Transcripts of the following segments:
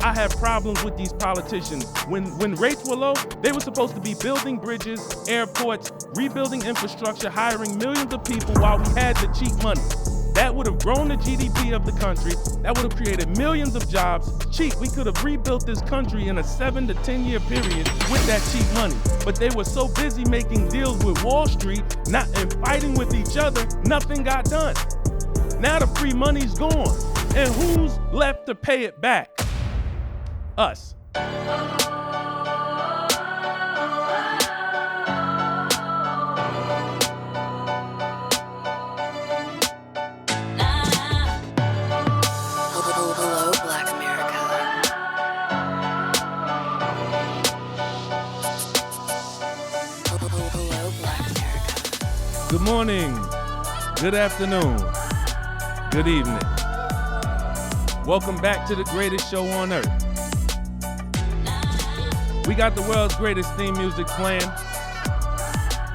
I have problems with these politicians. When rates were low, they were supposed to be building bridges, airports, rebuilding infrastructure, hiring millions of people while we had the cheap money. That would have grown the GDP of the country. That would have created millions of jobs. Cheap, we could have rebuilt this country in a 7 to 10 year period with that cheap money. But they were so busy making deals with Wall Street and fighting with each other, nothing got done. Now the free money's gone. And who's left to pay it back? Us. Good morning, good afternoon, good evening. Welcome back to the greatest show on earth. We got the world's greatest theme music playing.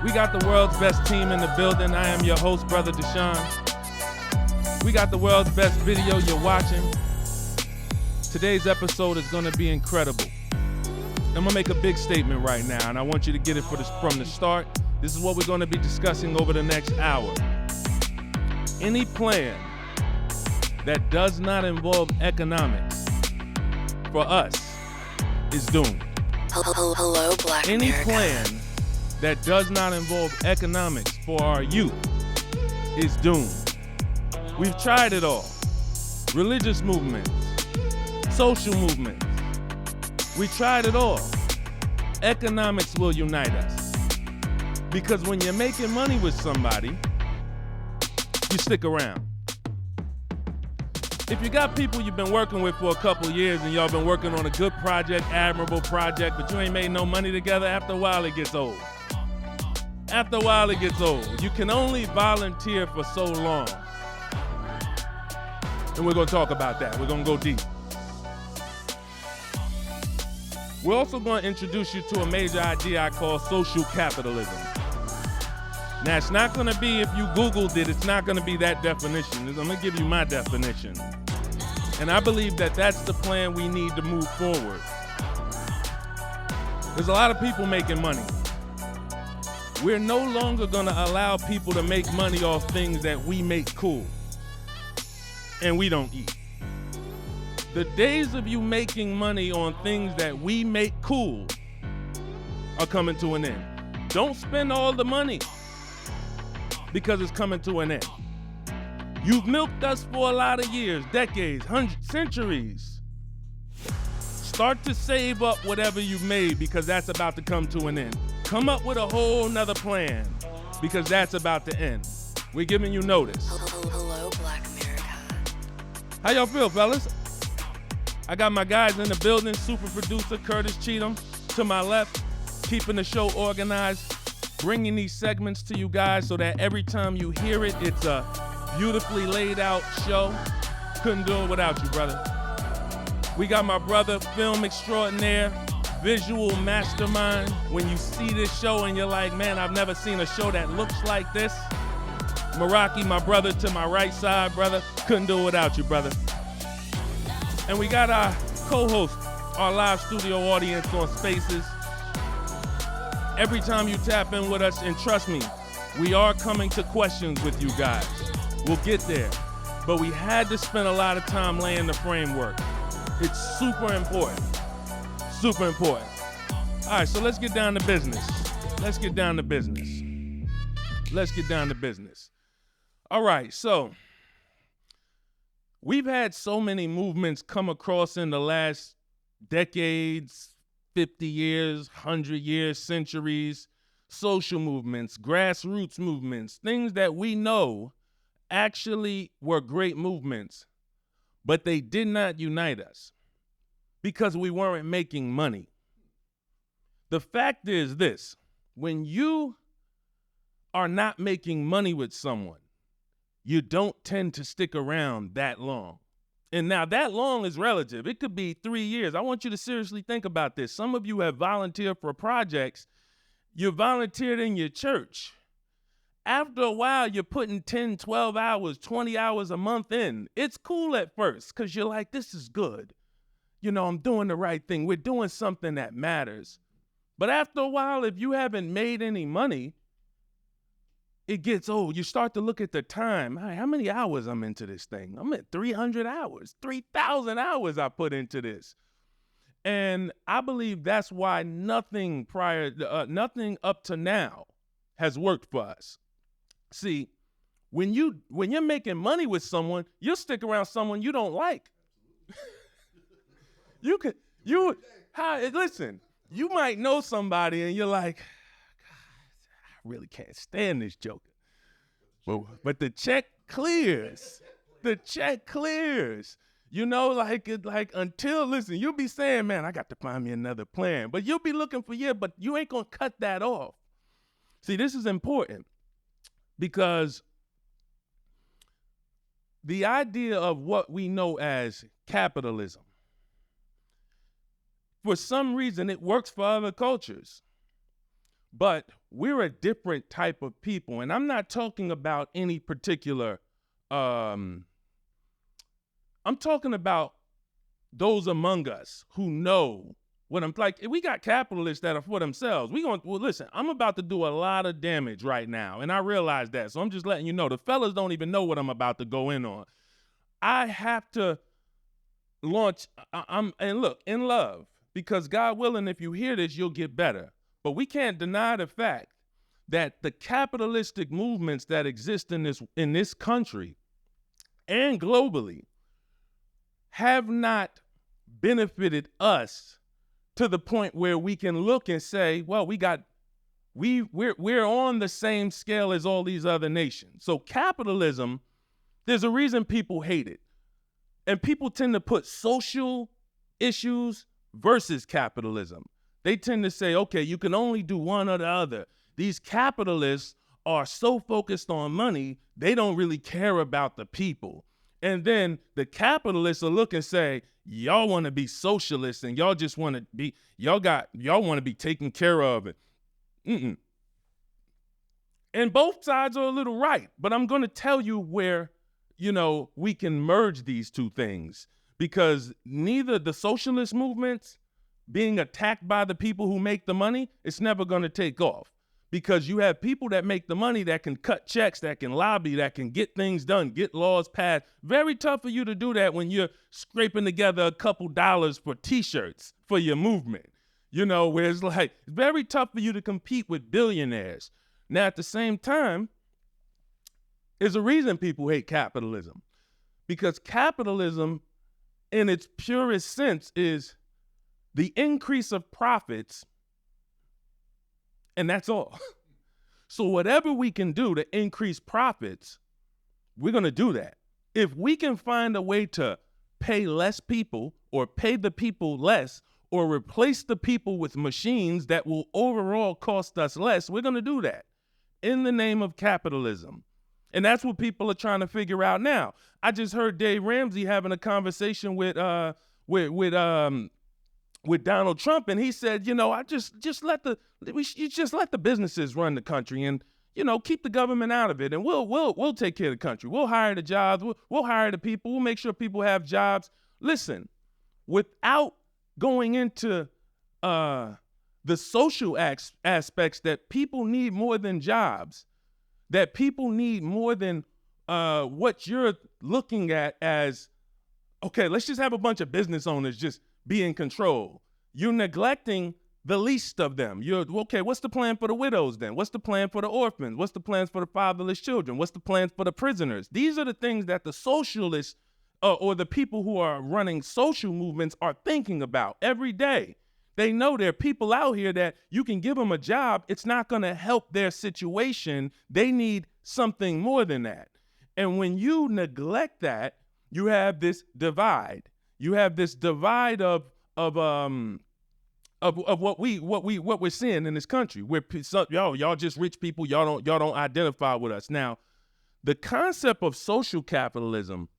We got the world's best team in the building. I am your host, Brother Deshaun. We got the world's best video you're watching. Today's episode is gonna be incredible. I'm gonna make a big statement right now, and I want you to get it from the start. This is what we're going to be discussing over the next hour. Any plan that does not involve economics for us is doomed. Hello, Black Any America. plan that does not involve economics for our youth is doomed. We've tried it all. Religious movements, social movements. We tried it all. Economics will unite us. Because when you're making money with somebody, you stick around. If you got people you've been working with for a couple years and y'all been working on a good project, admirable project, but you ain't made no money together, after a while it gets old. After a while it gets old. You can only volunteer for so long. And we're gonna talk about that. We're gonna go deep. We're also gonna introduce you to a major idea I call social capitalism. Now, it's not going to be, if you Googled it, it's not going to be that definition. I'm going to give you my definition. And I believe that that's the plan we need to move forward. There's a lot of people making money. We're no longer going to allow people to make money off things that we make cool and we don't eat. The days of you making money on things that we make cool are coming to an end. Don't spend all the money, because it's coming to an end. You've milked us for a lot of years, decades, hundreds, centuries. Start to save up whatever you've made, because that's about to come to an end. Come up with a whole nother plan, because that's about to end. We're giving you notice. Hello, Black America. How y'all feel, fellas? I got my guys in the building, super producer Curtis Cheatham to my left, keeping the show organized, bringing these segments to you guys so that every time you hear it, it's a beautifully laid out show. Couldn't do it without you, brother. We got my brother, film extraordinaire, visual mastermind. When you see this show and you're like, man, I've never seen a show that looks like this. Meraki, my brother to my right side, brother. Couldn't do it without you, brother. And we got our co-host, our live studio audience on Spaces. Every time you tap in with us, and trust me, we are coming to questions with you guys. We'll get there. But we had to spend a lot of time laying the framework. It's super important. Super important. All right, so let's get down to business. Let's get down to business. Let's get down to business. All right, so we've had so many movements come across in the last decades, 50 years, 100 years, centuries, social movements, grassroots movements, things that we know actually were great movements, but they did not unite us because we weren't making money. The fact is this: when you are not making money with someone, you don't tend to stick around that long. And now that long is relative. It could be 3 years. I want you to seriously think about this. Some of you have volunteered for projects. You volunteered in your church. After a while, you're putting 10, 12 hours, 20 hours a month in. It's cool at first because you're like, this is good. I'm doing the right thing. We're doing something that matters. But after a while, if you haven't made any money, it gets old. You start to look at the time. How many hours I'm into this thing? I'm at 300 hours, 3,000 hours I put into this. And I believe that's why nothing up to now has worked for us. See, when you're making money with someone, you'll stick around someone you don't like. Listen, you might know somebody and you're like, God, I really can't stand this joker. But the check clears. The check clears. Listen, you'll be saying, man, I got to find me another plan. But you'll be looking for but you ain't going to cut that off. See, this is important because the idea of what we know as capitalism, for some reason, it works for other cultures. But we're a different type of people. And I'm not talking about any particular, I'm talking about those among us who know what I'm like. We got capitalists that are for themselves. Listen, I'm about to do a lot of damage right now. And I realize that. So I'm just letting you know, the fellas don't even know what I'm about to go in on. I have to launch, in love, because God willing, if you hear this, you'll get better. But we can't deny the fact that the capitalistic movements that exist in this country and globally have not benefited us to the point where we can look and say, well, we're on the same scale as all these other nations. So capitalism, there's a reason people hate it. And people tend to put social issues versus capitalism. They tend to say, okay, you can only do one or the other. These capitalists are so focused on money, they don't really care about the people. And then the capitalists will look and say, y'all want to be socialists and y'all just want to be, y'all want to be taken care of. And both sides are a little right, but I'm going to tell you where, we can merge these two things, because neither the socialist movements being attacked by the people who make the money, it's never going to take off, because you have people that make the money that can cut checks, that can lobby, that can get things done, get laws passed. Very tough for you to do that when you're scraping together a couple dollars for t-shirts for your movement, where it's like, it's very tough for you to compete with billionaires. Now, at the same time, there's a reason people hate capitalism, because capitalism in its purest sense is the increase of profits, and that's all. So whatever we can do to increase profits, we're going to do that. If we can find a way to pay less people or pay the people less or replace the people with machines that will overall cost us less, we're going to do that in the name of capitalism. And that's what people are trying to figure out now. I just heard Dave Ramsey having a conversation with Donald Trump, and he said, I just let the businesses run the country, and keep the government out of it, and we'll take care of the country. We'll hire the jobs. We'll hire the people. We'll make sure people have jobs. Listen, without going into the social aspects that people need more than jobs, that people need more than what you're looking at as, okay, let's just have a bunch of business owners just be in control. You're neglecting the least of them. Okay, what's the plan for the widows then? What's the plan for the orphans? What's the plans for the fatherless children? What's the plans for the prisoners? These are the things that the socialists or the people who are running social movements are thinking about every day. They know there are people out here that you can give them a job. It's not going to help their situation. They need something more than that. And when you neglect that, you have this divide. You have this divide of what we're seeing in this country. Where y'all just rich people. Y'all don't identify with us. Now, the concept of social capitalism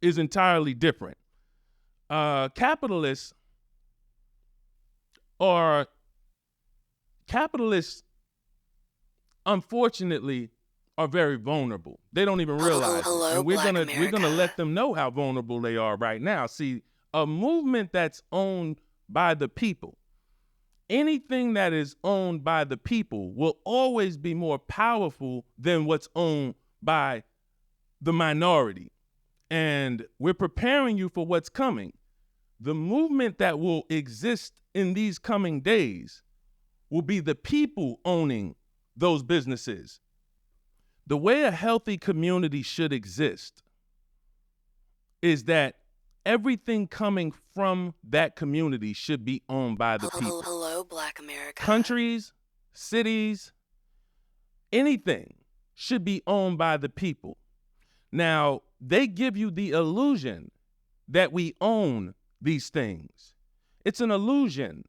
is entirely different. Capitalists, unfortunately, are very vulnerable. They don't even realize it. And we're gonna let them know how vulnerable they are right now. See, A movement that's owned by the people. Anything that is owned by the people will always be more powerful than what's owned by the minority. And we're preparing you for what's coming. The movement that will exist in these coming days will be the people owning those businesses. The way a healthy community should exist is that everything coming from that community should be owned by the people. Hello, Black America. Countries, cities, anything should be owned by the people. Now, they give you the illusion that we own these things. It's an illusion.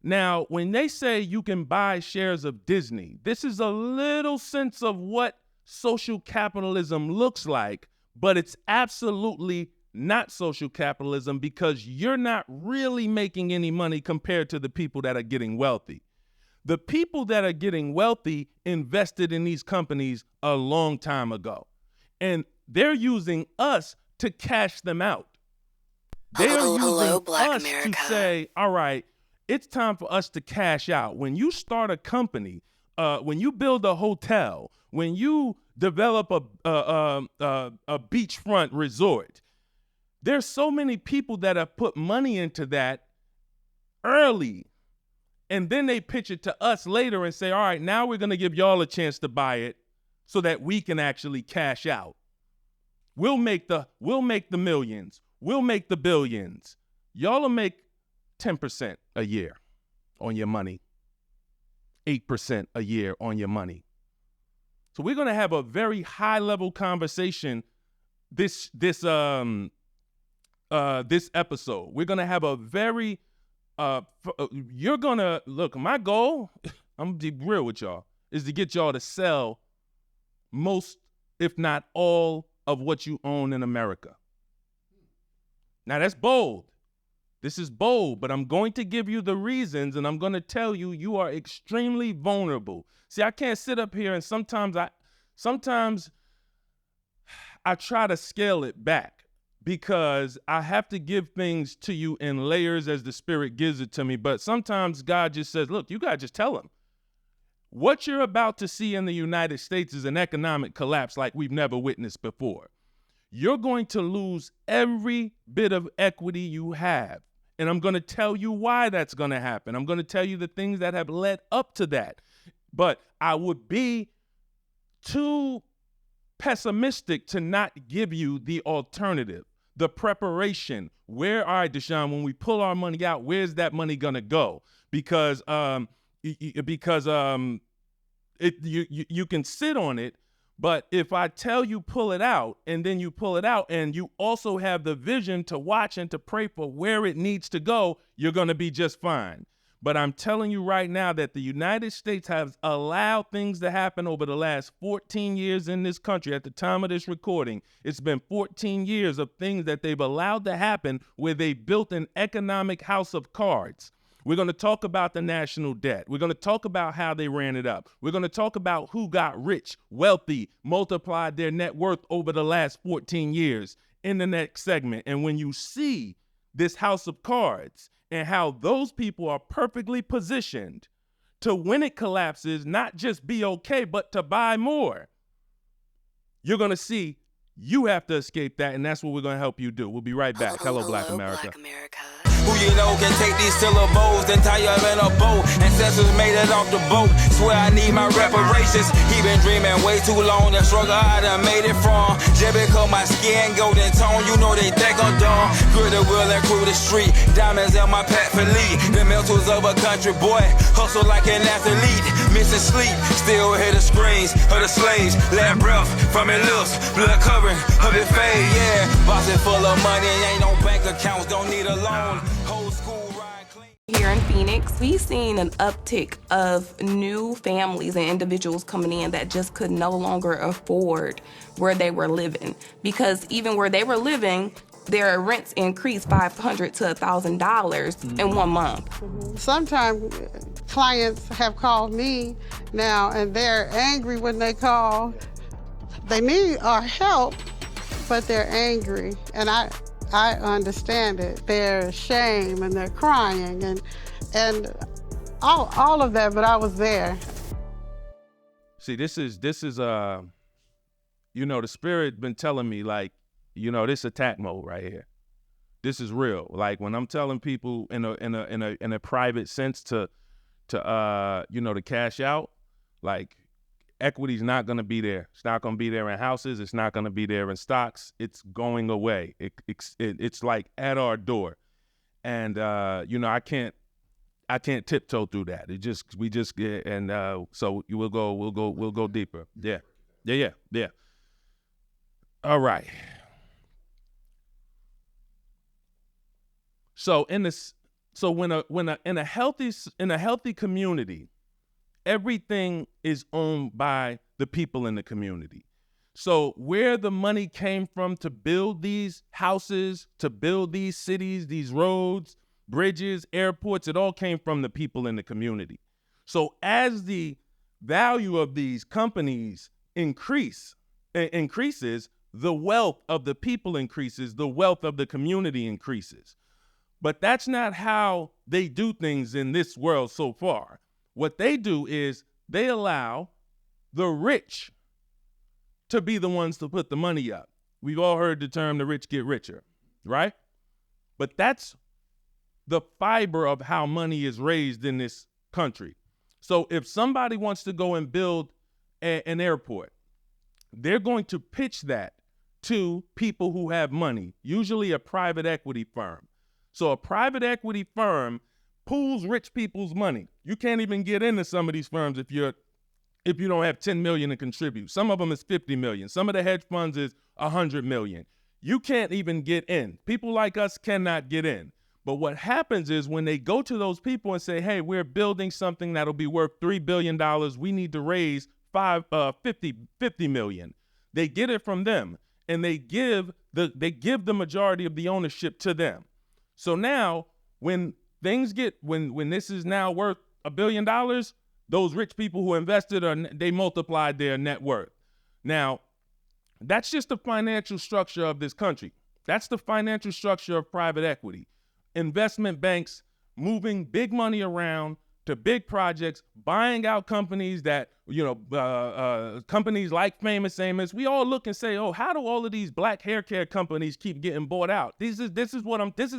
Now, when they say you can buy shares of Disney, this is a little sense of what social capitalism looks like, but it's absolutely not social capitalism because you're not really making any money compared to the people that are getting wealthy. The people that are getting wealthy invested in these companies a long time ago, and they're using us to cash them out. They're using Black us America. to say, all right, it's time for us to cash out. When you start a company, when you build a hotel, when you develop a beachfront resort, there's so many people that have put money into that early, and then they pitch it to us later and say, all right, now we're going to give y'all a chance to buy it so that we can actually cash out. We'll make the millions. We'll make the billions. Y'all will make 10% a year on your money, 8% a year on your money. So we're going to have a very high-level conversation this episode. We're going to have a very, you're going to, look, my goal, I'm going to be real with y'all, is to get y'all to sell most, if not all, of what you own in America. Now, that's bold. This is bold, but I'm going to give you the reasons, and I'm going to tell you you are extremely vulnerable. See, I can't sit up here, and sometimes I try to scale it back because I have to give things to you in layers as the Spirit gives it to me. But sometimes God just says, look, you got to just tell him. What you're about to see in the United States is an economic collapse like we've never witnessed before. You're going to lose every bit of equity you have. And I'm going to tell you why that's going to happen. I'm going to tell you the things that have led up to that. But I would be too pessimistic to not give you the alternative, the preparation. Where, all right, Deshaun, when we pull our money out, where's that money going to go? Because you can sit on it, but if I tell you pull it out and then you pull it out and you also have the vision to watch and to pray for where it needs to go, you're going to be just fine. But I'm telling you right now that the United States has allowed things to happen over the last 14 years in this country. At the time of this recording, it's been 14 years of things that they've allowed to happen where they built an economic house of cards. We're going to talk about the national debt. We're going to talk about how they ran it up. We're going to talk about who got rich, wealthy, multiplied their net worth over the last 14 years in the next segment. And when you see this house of cards and how those people are perfectly positioned to, when it collapses, not just be okay, but to buy more, you're going to see you have to escape that, and that's what we're going to help you do. We'll be right back. Hello, Black America. Black America. Who you know can take these syllables and tie up in a boat. Ancestors made it off the boat. Swear I need my reparations. He been dreaming way too long. The struggle I done made it from. Just because my skin golden tone, you know they think I'm dumb. Grit the wheel and crew the street. Diamonds in my Pat Philippe. The mentals of a country boy. Hustle like an athlete. Missing sleep. Still hear the screams of the slaves. Let breath from his lips. Blood covering of his face. Yeah. Boxing full of money. Ain't no bank accounts. Don't need a loan. Whole school ride clean. Here in Phoenix, we've seen an uptick of new families and individuals coming in that just could no longer afford where they were living. Because even where they were living, their rents increased $500 to $1,000 in 1 month. Sometimes clients have called me now and they're angry when they call. They need our help, but they're angry. And I I understand it. Their shame and their crying and all of that, but I was there. See, this is you know, the spirit been telling me, like, you know, this attack mode right here. This is real. Like, when I'm telling people in a private sense to you know, to cash out, like, equity's not going to be there. It's not going to be there in houses. It's not going to be there in stocks. It's going away. It's like at our door. And you know, I can't tiptoe through that. We just get, and so we'll go deeper. Yeah. All right. So in a healthy community, everything is owned by the people in the community. So where the money came from to build these houses, to build these cities, these roads, bridges, airports, it all came from the people in the community. So as the value of these companies increases, the wealth of the people increases, the wealth of the community increases. But that's not how they do things in this world so far. What they do is they allow the rich to be the ones to put the money up. We've all heard the term, the rich get richer, right? But that's the fiber of how money is raised in this country. So if somebody wants to go and build an airport, they're going to pitch that to people who have money, usually a private equity firm. So a private equity firm pools rich people's money. You can't even get into some of these firms if you don't have 10 million to contribute. Some of them is 50 million. Some of the hedge funds is 100 million. You can't even get in. People like us cannot get in. But what happens is when they go to those people and say, hey, we're building something that'll be worth $3 billion. We need to raise 50 million. They get it from them, and they give the majority of the ownership to them. So now when this is now worth $1 billion, those rich people who invested, they multiplied their net worth. Now, that's just the financial structure of this country. That's the financial structure of private equity. Investment banks moving big money around to big projects, buying out companies that, you know, companies like Famous Amos. We all look and say, oh, how do all of these black hair care companies keep getting bought out? This is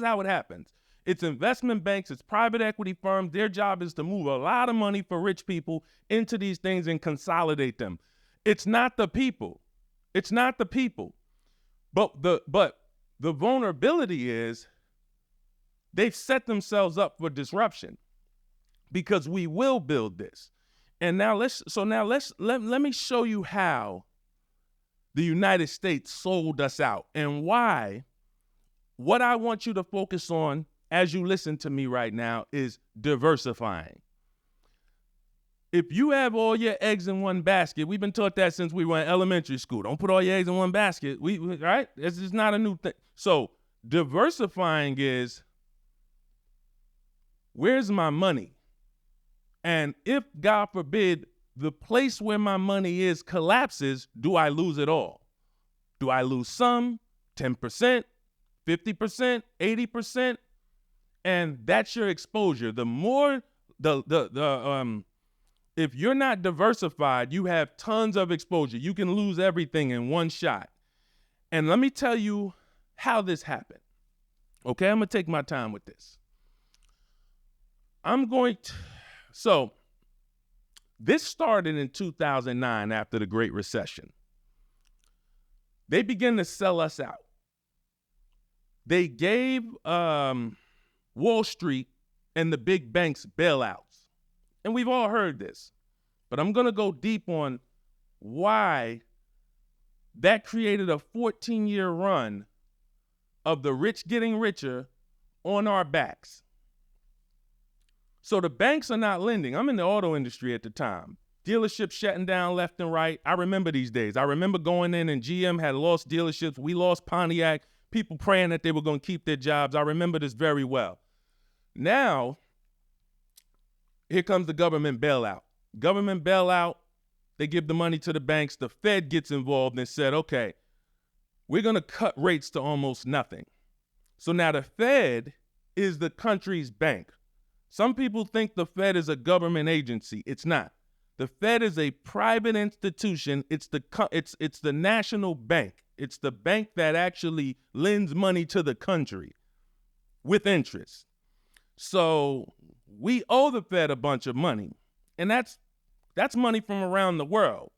how it happens. It's investment banks, it's private equity firms. Their job is to move a lot of money for rich people into these things and consolidate them. It's not the people. It's not the people. But the vulnerability is they've set themselves up for disruption because we will build this. And now let me show you how the United States sold us out and why. What I want you to focus on as you listen to me right now is diversifying. If you have all your eggs in one basket, we've been taught that since we were in elementary school. Don't put all your eggs in one basket. Right? This is not a new thing. So diversifying is, where's my money? And if, God forbid, the place where my money is collapses, do I lose it all? Do I lose some, 10%, 50%, 80%? And that's your exposure. The more if you're not diversified, you have tons of exposure. You can lose everything in one shot. And let me tell you how this happened. Okay, I'm gonna take my time with this. So this started in 2009 after the Great Recession. They began to sell us out. They gave Wall Street and the big banks bailouts. And we've all heard this, but I'm going to go deep on why that created a 14-year run of the rich getting richer on our backs. So the banks are not lending. I'm in the auto industry at the time. Dealerships shutting down left and right. I remember these days. I remember going in and GM had lost dealerships. We lost Pontiac. People praying that they were going to keep their jobs. I remember this very well. Now, here comes the government bailout. Government bailout, they give the money to the banks. The Fed gets involved and said, okay, we're going to cut rates to almost nothing. So now the Fed is the country's bank. Some people think the Fed is a government agency. It's not. The Fed is a private institution. It's the national bank. It's the bank that actually lends money to the country with interest. So we owe the Fed a bunch of money, and that's money from around the world.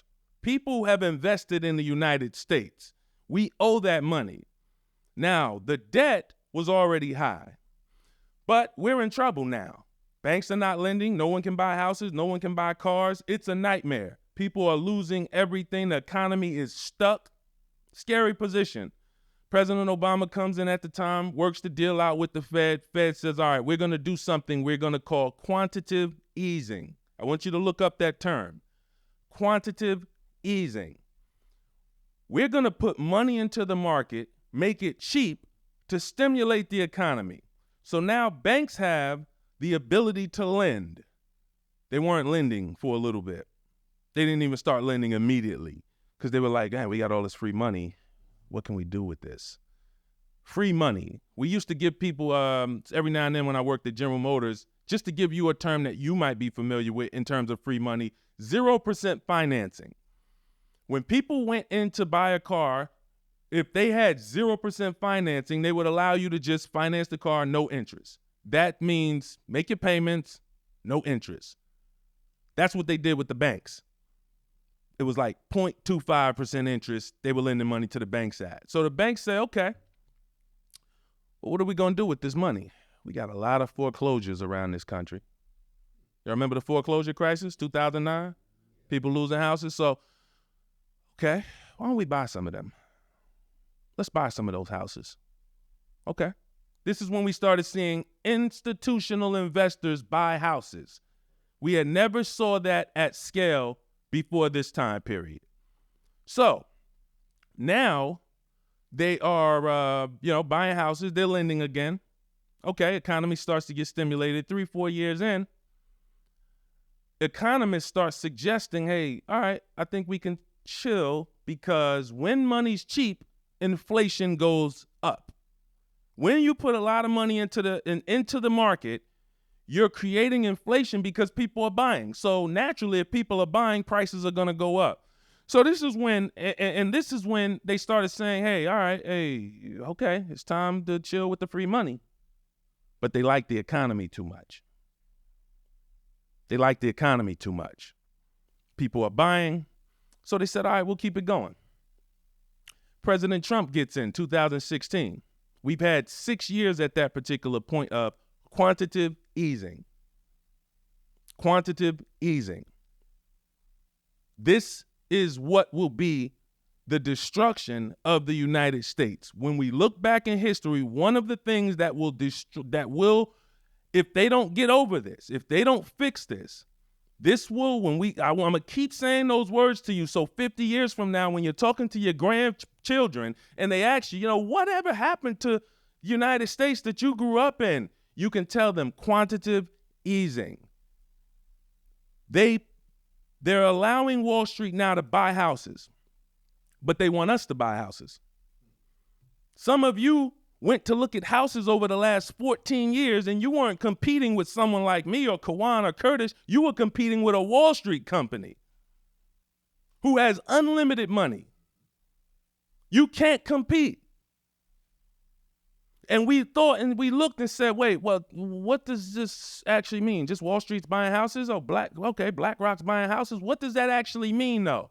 People have invested in the United States. We owe that money. Now, the debt was already high, but we're in trouble now. Banks are not lending. No one can buy houses. No one can buy cars. It's a nightmare. People are losing everything. The economy is stuck. Scary position. President Obama comes in at the time, works the deal out with the Fed. Fed says, all right, we're going to do something we're going to call quantitative easing. I want you to look up that term. Quantitative easing. We're going to put money into the market, make it cheap to stimulate the economy. So now banks have the ability to lend. They weren't lending for a little bit. They didn't even start lending immediately because they were like, hey, we got all this free money. What can we do with this? Free money. We used to give people, every now and then when I worked at General Motors, just to give you a term that you might be familiar with in terms of free money, 0% financing. When people went in to buy a car, if they had 0% financing, they would allow you to just finance the car, no interest. That means make your payments, no interest. That's what they did with the banks. It was like 0.25% interest. They were lending money to the banks at. So the banks say, okay, well, what are we going to do with this money? We got a lot of foreclosures around this country. You remember the foreclosure crisis, 2009? People losing houses. So, okay, why don't we buy some of them? Let's buy some of those houses. Okay. This is when we started seeing institutional investors buy houses. We had never saw that at scale before this time period. So now they are, buying houses. They're lending again. Okay, economy starts to get stimulated. 3-4 years in, economists start suggesting, hey, all right, I think we can chill because when money's cheap, inflation goes up. When you put a lot of money into the market, you're creating inflation because people are buying. So naturally, if people are buying, prices are going to go up. So this is when, and this is when they started saying, hey, all right, hey, okay, it's time to chill with the free money. But they like the economy too much. They like the economy too much. People are buying. So they said, all right, we'll keep it going. President Trump gets in 2016. We've had 6 years at that particular point of quantitative easing. Quantitative easing. This is what will be the destruction of the United States. When we look back in history, one of the things that will, if they don't get over this, if they don't fix this, this will, I'm going to keep saying those words to you. So 50 years from now, when you're talking to your grandchildren and they ask you, whatever happened to the United States that you grew up in, you can tell them quantitative easing. They're allowing Wall Street now to buy houses, but they want us to buy houses. Some of you went to look at houses over the last 14 years and you weren't competing with someone like me or Kawan or Curtis. You were competing with a Wall Street company who has unlimited money. You can't compete. And we thought and we looked and said, wait, well, what does this actually mean? Just Wall Street's buying houses? Oh, BlackRock's buying houses. What does that actually mean, though?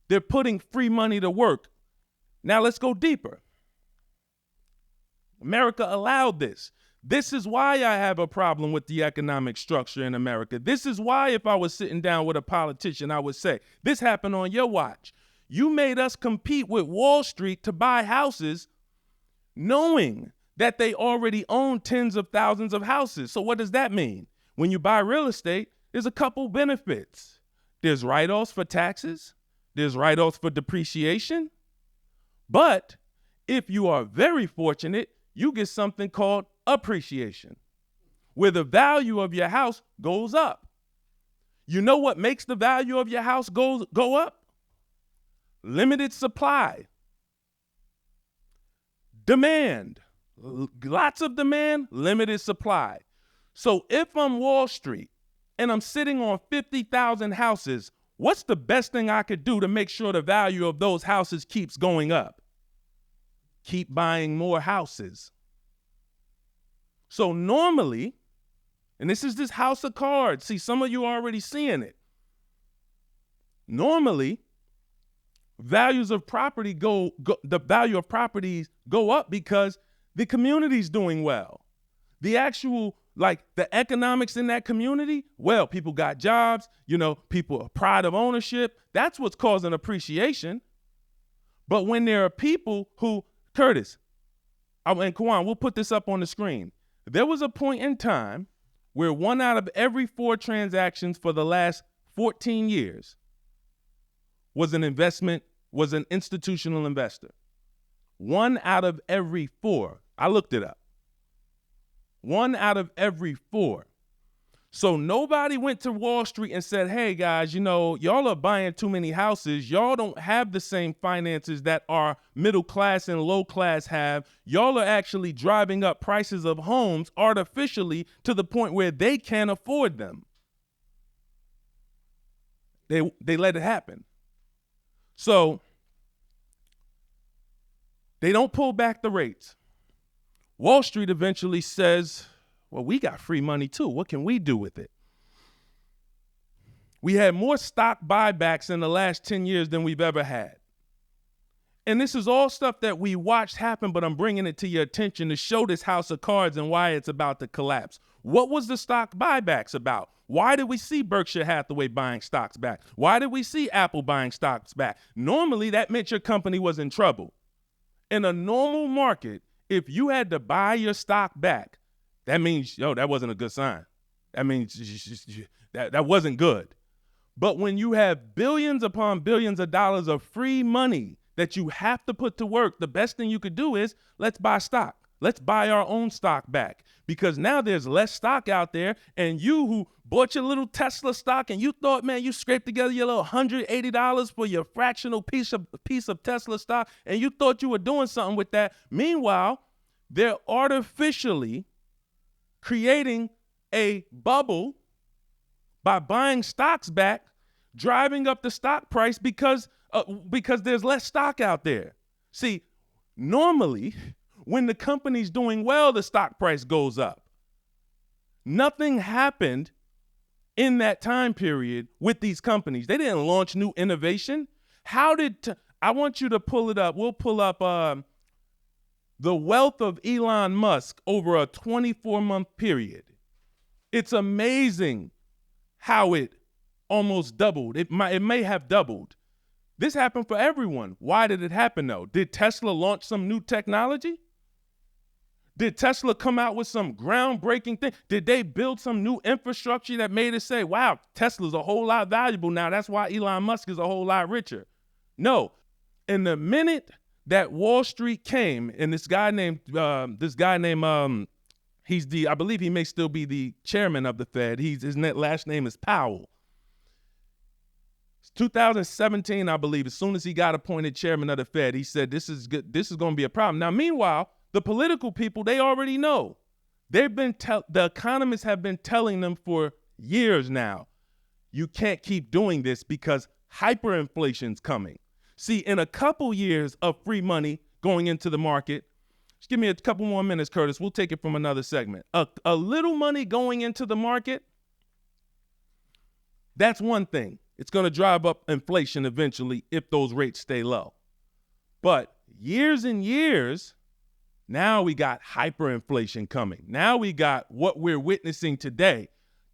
They're putting free money to work. Now let's go deeper. America allowed this. This is why I have a problem with the economic structure in America. This is why if I was sitting down with a politician, I would say, this happened on your watch. You made us compete with Wall Street to buy houses knowing that they already own tens of thousands of houses. So what does that mean? When you buy real estate, there's a couple benefits. There's write-offs for taxes. There's write-offs for depreciation. But if you are very fortunate, you get something called appreciation, where the value of your house goes up. You know what makes the value of your house go up? Limited supply. Demand. Lots of demand, limited supply. So if I'm Wall Street and I'm sitting on 50,000 houses, what's the best thing I could do to make sure the value of those houses keeps going up? Keep buying more houses. So normally, and this is this house of cards. See, some of you are already seeing it. Normally, values of property the value of properties go up because the community's doing well. The actual, like the economics in that community, well, people got jobs, people pride of ownership. That's what's causing appreciation. But when there are people who, Curtis, and Kwan, we'll put this up on the screen. There was a point in time where 1 out of every 4 transactions for the last 14 years was an institutional investor. 1 out of every 4. I looked it up. 1 out of every 4. So nobody went to Wall Street and said, hey guys, y'all are buying too many houses. Y'all don't have the same finances that our middle class and low class have. Y'all are actually driving up prices of homes artificially to the point where they can't afford them. They let it happen. So they don't pull back the rates. Wall Street eventually says, well, we got free money too. What can we do with it? We had more stock buybacks in the last 10 years than we've ever had. And this is all stuff that we watched happen, but I'm bringing it to your attention to show this house of cards and why it's about to collapse. What was the stock buybacks about? Why did we see Berkshire Hathaway buying stocks back? Why did we see Apple buying stocks back? Normally, that meant your company was in trouble. In a normal market, if you had to buy your stock back, that means, that wasn't a good sign. That means that wasn't good. But when you have billions upon billions of dollars of free money that you have to put to work, the best thing you could do is let's buy stock. Let's buy our own stock back, because now there's less stock out there, and you who bought your little Tesla stock and you thought, man, you scraped together your little $180 for your fractional piece of Tesla stock, and you thought you were doing something with that. Meanwhile, they're artificially creating a bubble by buying stocks back, driving up the stock price because there's less stock out there. See, normally, when the company's doing well, the stock price goes up. Nothing happened in that time period with these companies. They didn't launch new innovation. I want you to pull it up. We'll pull up the wealth of Elon Musk over a 24-month period. It's amazing how it almost doubled. It may have doubled. This happened for everyone. Why did it happen though? Did Tesla launch some new technology? Did Tesla come out with some groundbreaking thing? Did they build some new infrastructure that made it say, wow, Tesla's a whole lot valuable now. That's why Elon Musk is a whole lot richer. No. In the minute that Wall Street came, and this guy named, I believe he may still be the chairman of the Fed. His last name is Powell. 2017, I believe, as soon as he got appointed chairman of the Fed, he said, this is good. This is going to be a problem. Now, meanwhile, the political people, they already know. The economists have been telling them for years now, you can't keep doing this because hyperinflation's coming. See, in a couple years of free money going into the market, just give me a couple more minutes, Curtis. We'll take it from another segment. A little money going into the market, that's one thing. It's going to drive up inflation eventually if those rates stay low. But years and years, now we got hyperinflation coming. Now we got what we're witnessing today.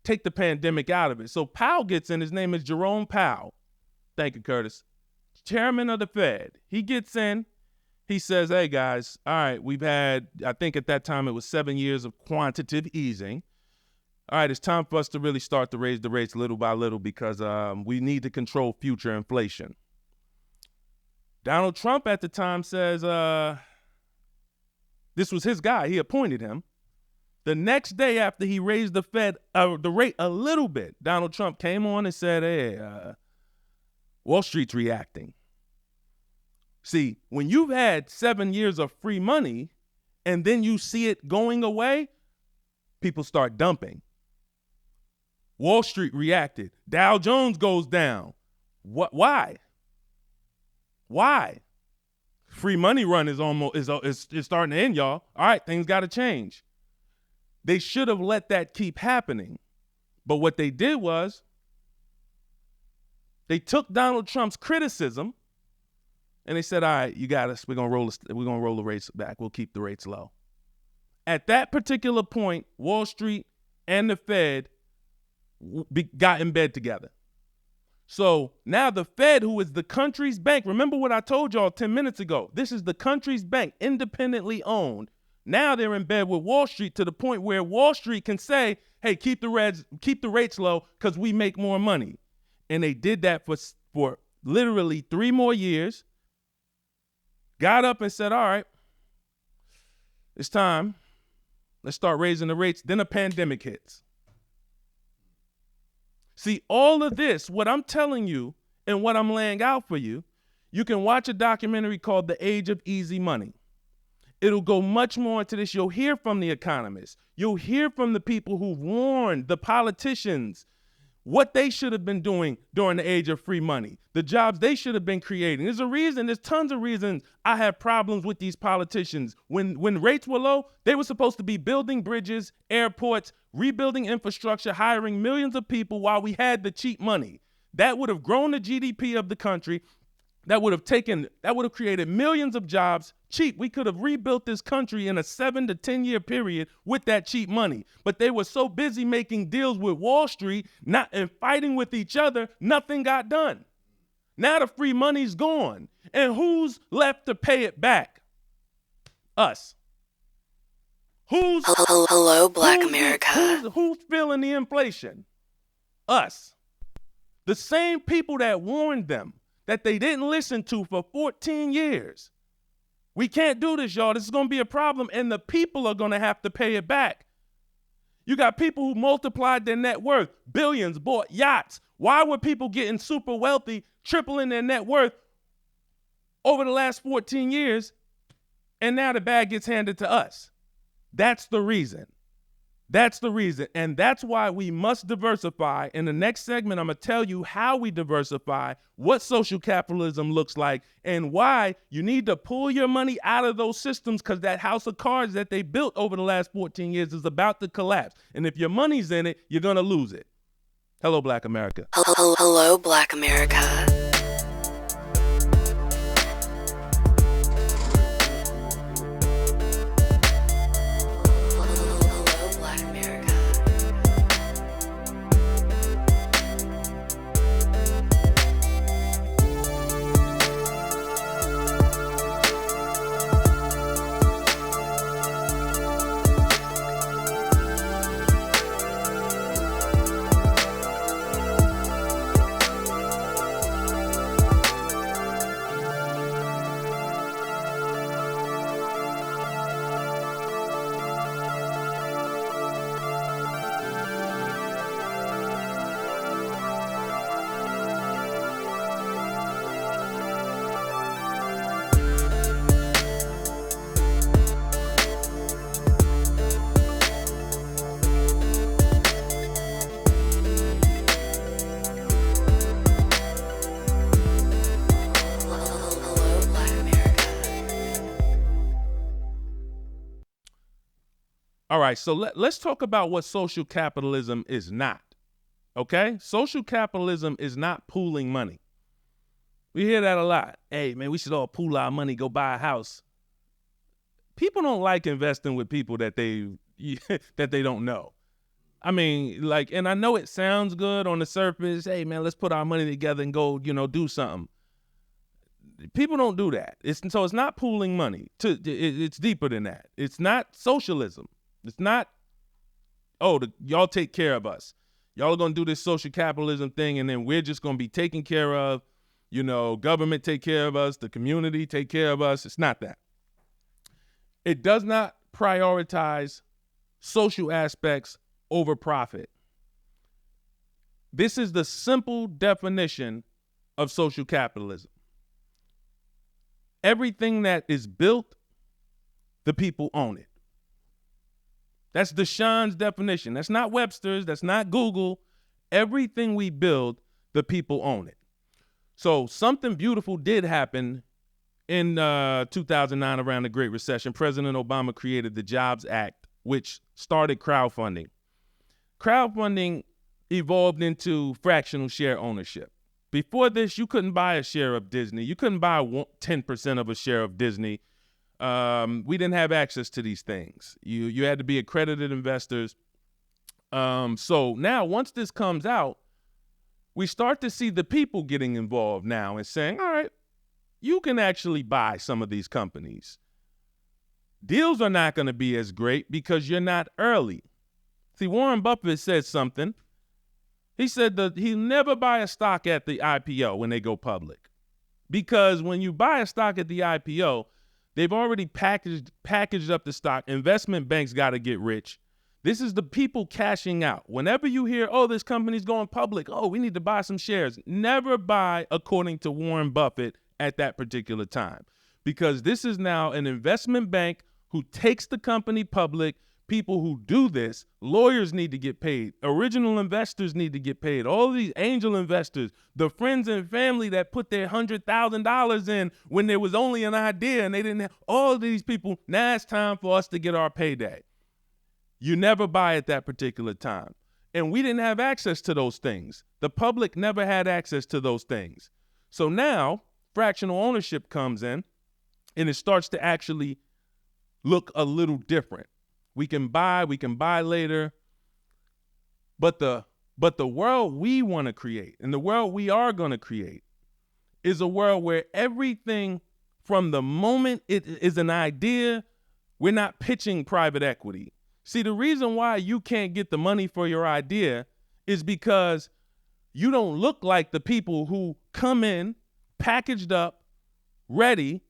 Take the pandemic out of it. So Powell gets in. His name is Jerome Powell. Thank you, Curtis. Chairman of the Fed. He gets in. He says, hey, guys, all right, we've had, I think at that time it was 7 years of quantitative easing. All right, it's time for us to really start to raise the rates little by little because we need to control future inflation. Donald Trump at the time says, this was his guy. He appointed him. The next day after he raised the rate a little bit, Donald Trump came on and said, hey, Wall Street's reacting. See, when you've had 7 years of free money, and then you see it going away, people start dumping. Wall Street reacted. Dow Jones goes down. What? Why? Why? Free money run is starting to end, y'all. All right, things got to change. They should have let that keep happening. But what they did was they took Donald Trump's criticism and they said, all right, you got us. We're gonna roll the rates back. We'll keep the rates low. At that particular point, Wall Street and the Fed got in bed together. So now the Fed, who is the country's bank, remember what I told y'all 10 minutes ago. This is the country's bank, independently owned. Now they're in bed with Wall Street to the point where Wall Street can say, hey, keep the rates low because we make more money. And they did that for literally 3 more years. Got up and said, all right, it's time. Let's start raising the rates. Then a pandemic hits. See, all of this, what I'm telling you and what I'm laying out for you, you can watch a documentary called The Age of Easy Money. It'll go much more into this. You'll hear from the economists. You'll hear from the people who warned the politicians what they should have been doing during the age of free money, the jobs they should have been creating. There's tons of reasons I have problems with these politicians. When rates were low, they were supposed to be building bridges, airports, rebuilding infrastructure, hiring millions of people while we had the cheap money. That would have grown the GDP of the country. That would have created millions of jobs cheap. We could have rebuilt this country in a 7 to 10 year period with that cheap money. But they were so busy making deals with Wall Street and fighting with each other, nothing got done. Now the free money's gone. And who's left to pay it back? Us. Hello, Black America. Who's feeling the inflation? Us. The same people that warned them, that they didn't listen to for 14 years. We can't do this, y'all. This is going to be a problem, and the people are going to have to pay it back. You got people who multiplied their net worth, billions, bought yachts. Why were people getting super wealthy, tripling their net worth over the last 14 years, and now the bag gets handed to us? That's the reason. That's the reason. And that's why we must diversify. In the next segment, I'm going to tell you how we diversify, what social capitalism looks like, and why you need to pull your money out of those systems, because that house of cards that they built over the last 14 years is about to collapse. And if your money's in it, you're going to lose it. Hello, Black America. Hello, Black America. All right, so let's talk about what social capitalism is not, okay? Social capitalism is not pooling money. We hear that a lot. Hey, man, we should all pool our money, go buy a house. People don't like investing with people that they don't know. I mean, and I know it sounds good on the surface. Hey, man, let's put our money together and go, do something. People don't do that. So it's not pooling money. It's deeper than that. It's not socialism. It's not, y'all take care of us. Y'all are going to do this social capitalism thing, and then we're just going to be taken care of. Government take care of us. The community take care of us. It's not that. It does not prioritize social aspects over profit. This is the simple definition of social capitalism. Everything that is built the people own it. That's Deshaun's definition. That's not Webster's. That's not Google. Everything we build, the people own it. So something beautiful did happen in 2009 around the Great Recession. President Obama created the Jobs Act, which started crowdfunding. Crowdfunding evolved into fractional share ownership. Before this, you couldn't buy a share of Disney. You couldn't buy 10% of a share of Disney. We didn't have access to these things. You had to be accredited investors. So now, once this comes out, we start to see the people getting involved now and saying, all right, you can actually buy some of these companies. Deals are not going to be as great because you're not early. See, Warren Buffett said something. He said that he'll never buy a stock at the IPO when they go public. Because when you buy a stock at the IPO, they've already packaged up the stock. Investment banks got to get rich. This is the people cashing out. Whenever you hear, oh, this company's going public, oh, we need to buy some shares. Never buy according to Warren Buffett at that particular time. Because this is now an investment bank who takes the company public. People who do this, lawyers need to get paid. Original investors need to get paid. All of these angel investors, the friends and family that put their $100,000 in when there was only an idea and they didn't have, all of these people, now it's time for us to get our payday. You never buy at that particular time. And we didn't have access to those things. The public never had access to those things. So now fractional ownership comes in and it starts to actually look a little different. We can buy later. But the world we want to create and the world we are going to create is a world where everything from the moment it is an idea, we're not pitching private equity. See, the reason why you can't get the money for your idea is because you don't look like the people who come in, packaged up, ready,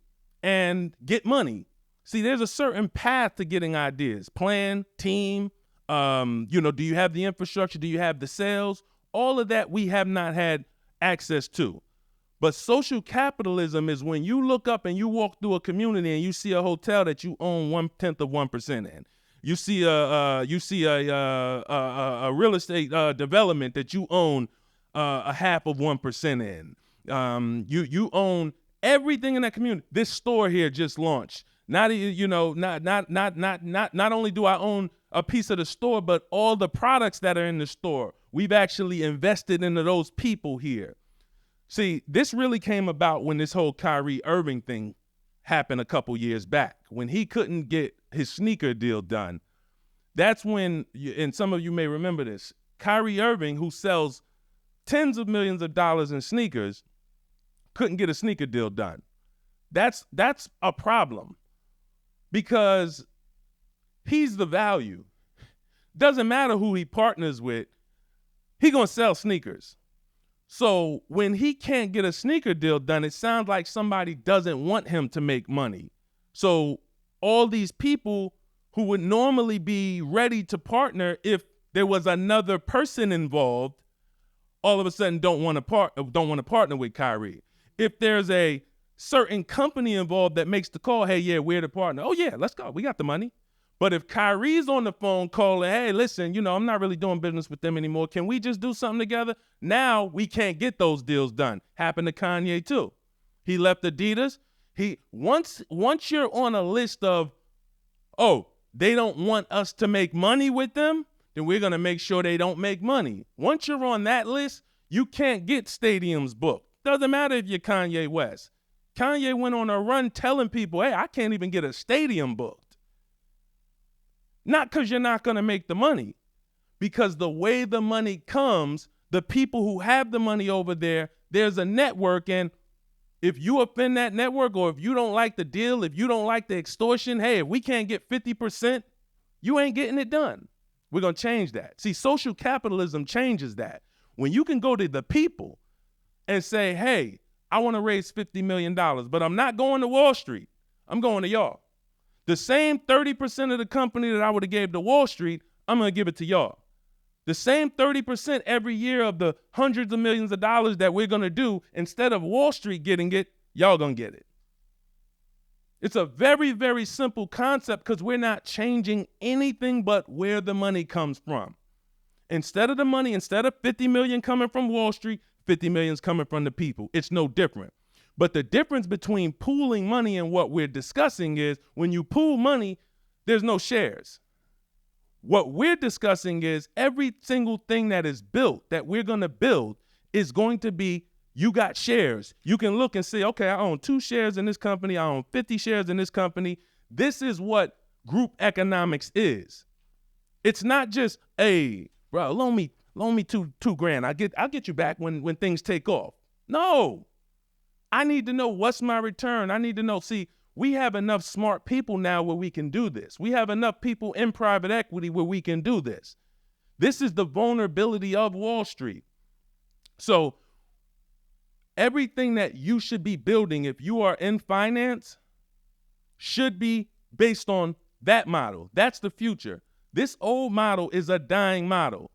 and get money. See, there's a certain path to getting ideas. Plan, team, do you have the infrastructure? Do you have the sales? All of that we have not had access to. But social capitalism is when you look up and you walk through a community and you see a hotel that you own 1/10 of 1% in. You see a real estate development that you own a half of 1% in. You own everything in that community. This store here just launched. Not only do I own a piece of the store, but all the products that are in the store. We've actually invested into those people here. See, this really came about when this whole Kyrie Irving thing happened a couple years back, when he couldn't get his sneaker deal done. That's when, and some of you may remember this, Kyrie Irving, who sells tens of millions of dollars in sneakers, couldn't get a sneaker deal done. That's a problem because he's the value. Doesn't matter who he partners with, he gonna sell sneakers. So when he can't get a sneaker deal done, it sounds like somebody doesn't want him to make money. So all these people who would normally be ready to partner if there was another person involved, all of a sudden don't want to partner with Kyrie. If there's a certain company involved that makes the call, hey, yeah, we're the partner. Oh, yeah, let's go. We got the money. But if Kyrie's on the phone calling, hey, listen, I'm not really doing business with them anymore. Can we just do something together? Now we can't get those deals done. Happened to Kanye too. He left Adidas. Once you're on a list of, oh, they don't want us to make money with them, then we're going to make sure they don't make money. Once you're on that list, you can't get stadiums booked. Doesn't matter if you're Kanye West. Kanye went on a run telling people, hey, I can't even get a stadium booked. Not because you're not going to make the money, because the way the money comes, the people who have the money over there, there's a network, and if you offend that network or if you don't like the deal, if you don't like the extortion, hey, if we can't get 50%, you ain't getting it done. We're going to change that. See, social capitalism changes that. When you can go to the people and say, hey, I want to raise $50 million, but I'm not going to Wall Street. I'm going to y'all. The same 30% of the company that I would have gave to Wall Street, I'm going to give it to y'all. The same 30% every year of the hundreds of millions of dollars that we're going to do, instead of Wall Street getting it, y'all going to get it. It's a very, very simple concept because we're not changing anything but where the money comes from. Instead of 50 million coming from Wall Street, 50 million is coming from the people. It's no different. But the difference between pooling money and what we're discussing is when you pool money, there's no shares. What we're discussing is every single thing that is built, that we're going to build, is going to be, you got shares. You can look and say, okay, I own 2 shares in this company. I own 50 shares in this company. This is what group economics is. It's not just, hey, bro, loan me two grand. I'll get you back when things take off. No, I need to know what's my return. I need to know, see, we have enough smart people now where we can do this. We have enough people in private equity where we can do this. This is the vulnerability of Wall Street. So everything that you should be building, if you are in finance, should be based on that model. That's the future. This old model is a dying model.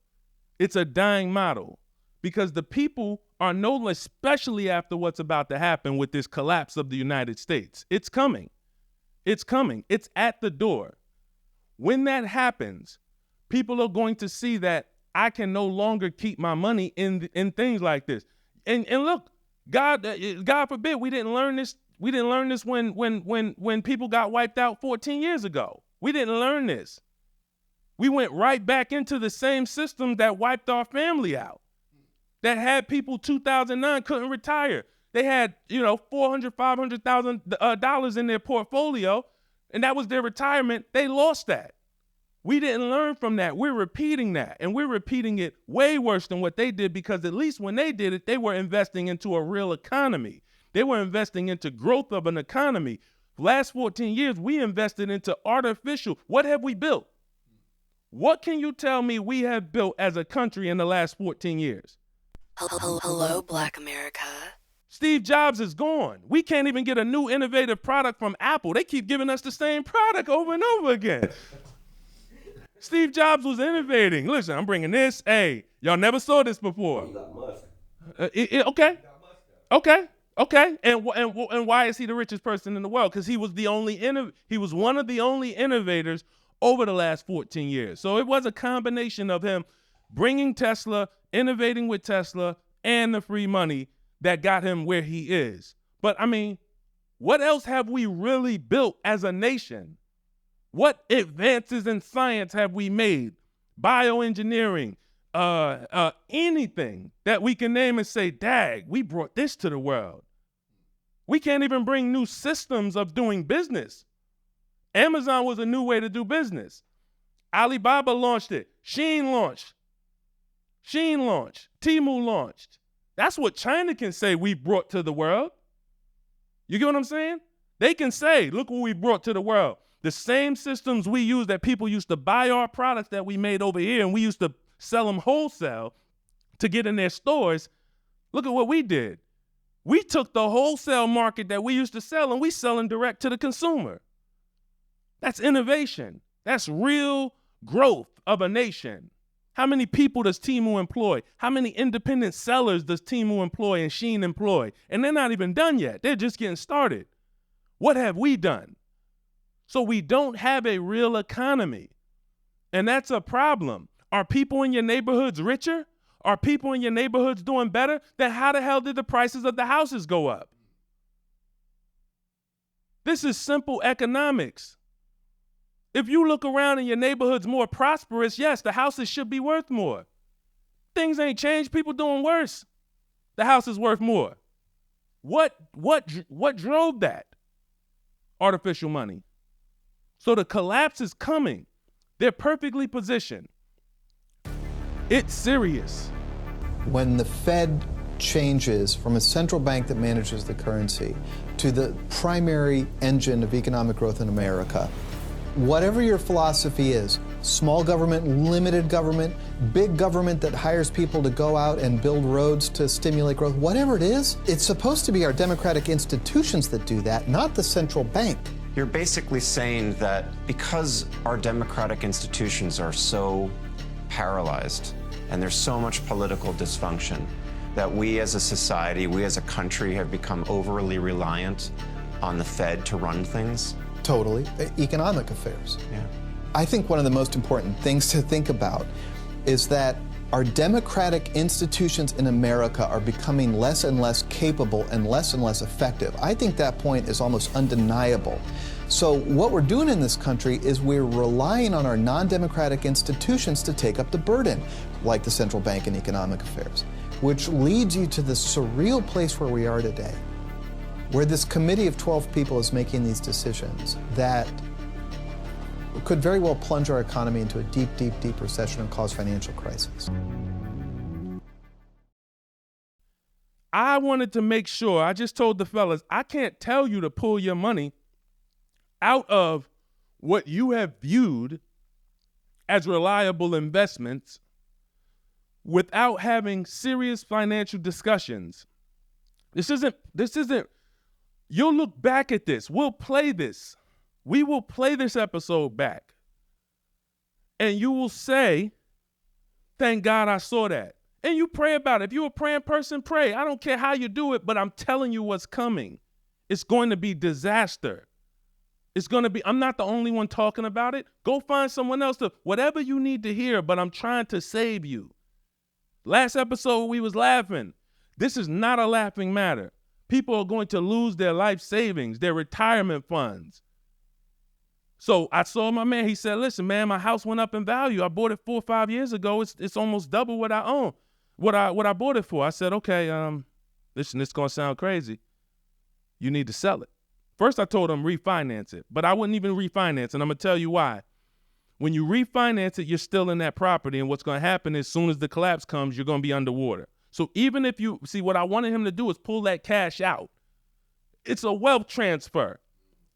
It's a dying model because the people are no, especially after what's about to happen with this collapse of the United States. It's coming. It's coming. It's at the door. When that happens, people are going to see that I can no longer keep my money in things like this. And look, God forbid we didn't learn this. We didn't learn this when people got wiped out 14 years ago. We didn't learn this. We went right back into the same system that wiped our family out. That had people 2009 couldn't retire. They had, $400,000, $500,000 in their portfolio, and that was their retirement. They lost that. We didn't learn from that. We're repeating that, and we're repeating it way worse than what they did because at least when they did it, they were investing into a real economy. They were investing into growth of an economy. Last 14 years, we invested into artificial. What have we built? What can you tell me we have built as a country in the last 14 years? Hello, Black America. Steve Jobs is gone. We can't even get a new innovative product from Apple. They keep giving us the same product over and over again. Steve Jobs was innovating. Listen, I'm bringing this. Hey, y'all never saw this before. You got Musk. Okay. And why is he the richest person in the world? Because he was one of the only innovators over the last 14 years. So it was a combination of him bringing Tesla, innovating with Tesla, and the free money that got him where he is. But I mean, what else have we really built as a nation? What advances in science have we made? Bioengineering, anything that we can name and say, dag, we brought this to the world. We can't even bring new systems of doing business. Amazon was a new way to do business. Alibaba launched it. Shein launched. Temu launched. That's what China can say we brought to the world. You get what I'm saying? They can say, look what we brought to the world. The same systems we use that people used to buy our products that we made over here and we used to sell them wholesale to get in their stores. Look at what we did. We took the wholesale market that we used to sell and we selling direct to the consumer. That's innovation. That's real growth of a nation. How many people does Temu employ? How many independent sellers does Temu employ and Shein employ? And they're not even done yet. They're just getting started. What have we done? So we don't have a real economy. And that's a problem. Are people in your neighborhoods richer? Are people in your neighborhoods doing better? Then how the hell did the prices of the houses go up? This is simple economics. If you look around and your neighborhood's more prosperous, yes, the houses should be worth more. Things ain't changed. People doing worse. The house is worth more. What drove that? Artificial money. So the collapse is coming. They're perfectly positioned. It's serious. When the Fed changes from a central bank that manages the currency to the primary engine of economic growth in America, whatever your philosophy is, small government, limited government, big government that hires people to go out and build roads to stimulate growth, whatever it is, it's supposed to be our democratic institutions that do that, not the central bank. You're basically saying that because our democratic institutions are so paralyzed and there's so much political dysfunction that we as a society, we as a country have become overly reliant on the Fed to run things? Totally. Economic affairs. Yeah. I think one of the most important things to think about is that our democratic institutions in America are becoming less and less capable and less effective. I think that point is almost undeniable. So what we're doing in this country is we're relying on our non-democratic institutions to take up the burden, like the central bank and economic affairs, which leads you to the surreal place where we are today, where this committee of 12 people is making these decisions that could very well plunge our economy into a deep, deep, deep recession and cause financial crisis. I wanted to make sure, I just told the fellas, I can't tell you to pull your money out of what you have viewed as reliable investments without having serious financial discussions. This isn't, you'll look back at this. We'll play this. We will play this episode back. And you will say, thank God I saw that. And you pray about it. If you're a praying person, pray. I don't care how you do it, but I'm telling you what's coming. It's going to be disaster. It's going to be, I'm not the only one talking about it. Go find someone else to, whatever you need to hear, but I'm trying to save you. Last episode, we was laughing. This is not a laughing matter. People are going to lose their life savings, their retirement funds. So I saw my man, he said, listen, man, my house went up in value. I bought it 4 or 5 years ago. It's almost double what I own, what I bought it for. I said, okay, listen, this is going to sound crazy. You need to sell it. First, I told him refinance it, but I wouldn't even refinance it, and I'm going to tell you why. When you refinance it, you're still in that property, and what's going to happen is as soon as the collapse comes, you're going to be underwater. So even if you, see, what I wanted him to do is pull that cash out. It's a wealth transfer.